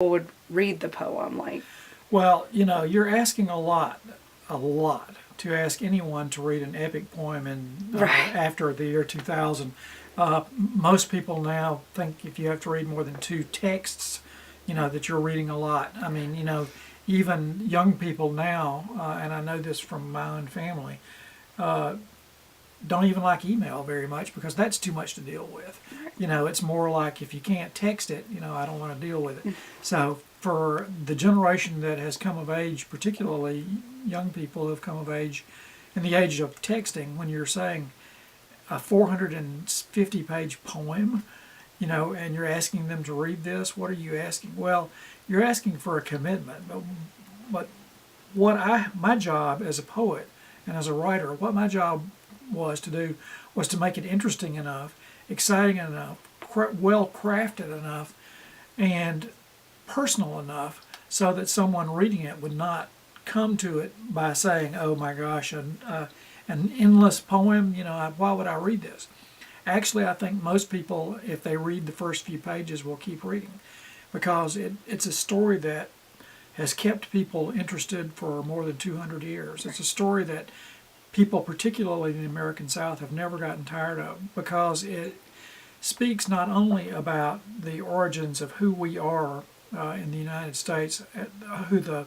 would read the poem? Like, Well, you're asking a lot to ask anyone to read an epic poem right. after the year 2000. Most people now think if you have to read more than two texts, that you're reading a lot. I mean, even young people now, and I know this from my own family, don't even like email very much because that's too much to deal with. It's more like if you can't text it, I don't want to deal with it. So for the generation that has come of age, particularly young people who have come of age in the age of texting, when you're saying a 450-page poem, and you're asking them to read this, what are you asking? Well, you're asking for a commitment. But my job as a poet and as a writer, what my job was to do was to make it interesting enough, exciting enough, well crafted enough, and personal enough so that someone reading it would not come to it by saying, "Oh my gosh, an endless poem. Why would I read this?" Actually, I think most people, if they read the first few pages, will keep reading because it's a story that has kept people interested for more than 200 years. It's a story that people, particularly in the American South, have never gotten tired of because it speaks not only about the origins of who we are in the United States, who the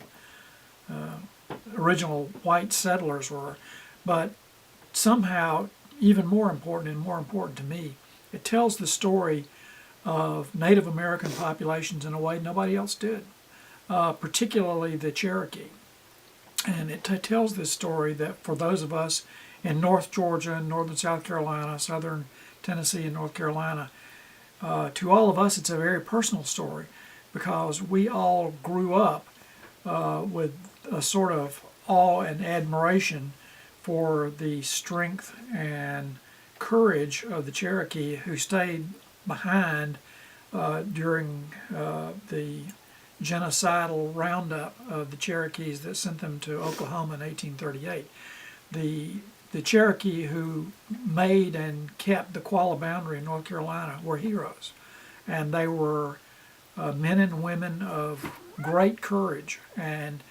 original white settlers were, but somehow even more important and more important to me, it tells the story of Native American populations in a way nobody else did, particularly the Cherokee. And it tells this story that for those of us in North Georgia and northern South Carolina, southern Tennessee and North Carolina, to all of us it's a very personal story because we all grew up with a sort of awe and admiration for the strength and courage of the Cherokee who stayed behind during the genocidal roundup of the Cherokees that sent them to Oklahoma in 1838. The Cherokee who made and kept the Qualla boundary in North Carolina were heroes, and they were men and women of great courage, and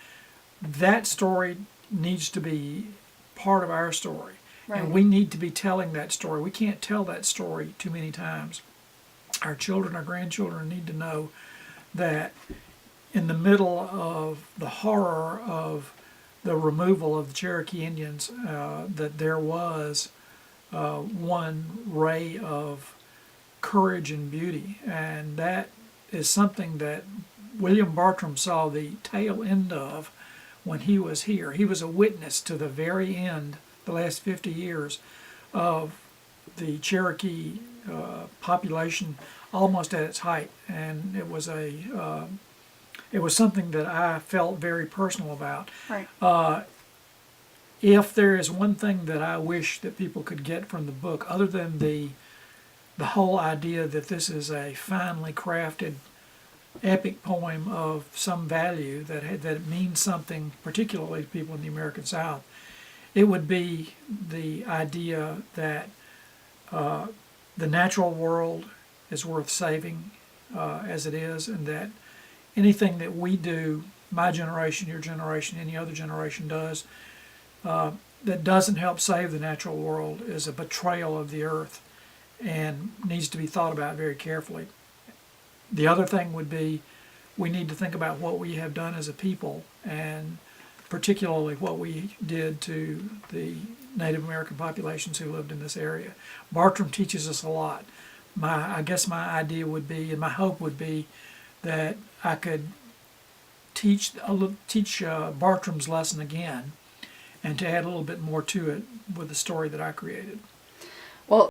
that story needs to be part of our story. Right. And we need to be telling that story. We can't tell that story too many times. Our children, our grandchildren need to know that in the middle of the horror of the removal of the Cherokee Indians, that there was one ray of courage and beauty. And that is something that William Bartram saw the tail end of when he was here. He was a witness to the very end, the last 50 years, of the Cherokee population almost at its height. And it was something that I felt very personal about. Right. If there is one thing that I wish that people could get from the book, other than the whole idea that this is a finely crafted epic poem of some value that it means something, particularly to people in the American South, it would be the idea that the natural world is worth saving as it is, and that anything that we do, my generation, your generation, any other generation does, that doesn't help save the natural world is a betrayal of the earth and needs to be thought about very carefully. The other thing would be we need to think about what we have done as a people, and particularly what we did to the Native American populations who lived in this area. Bartram teaches us a lot. I guess my idea would be, and my hope would be, that I could teach Bartram's lesson again, and to add a little bit more to it with the story that I created.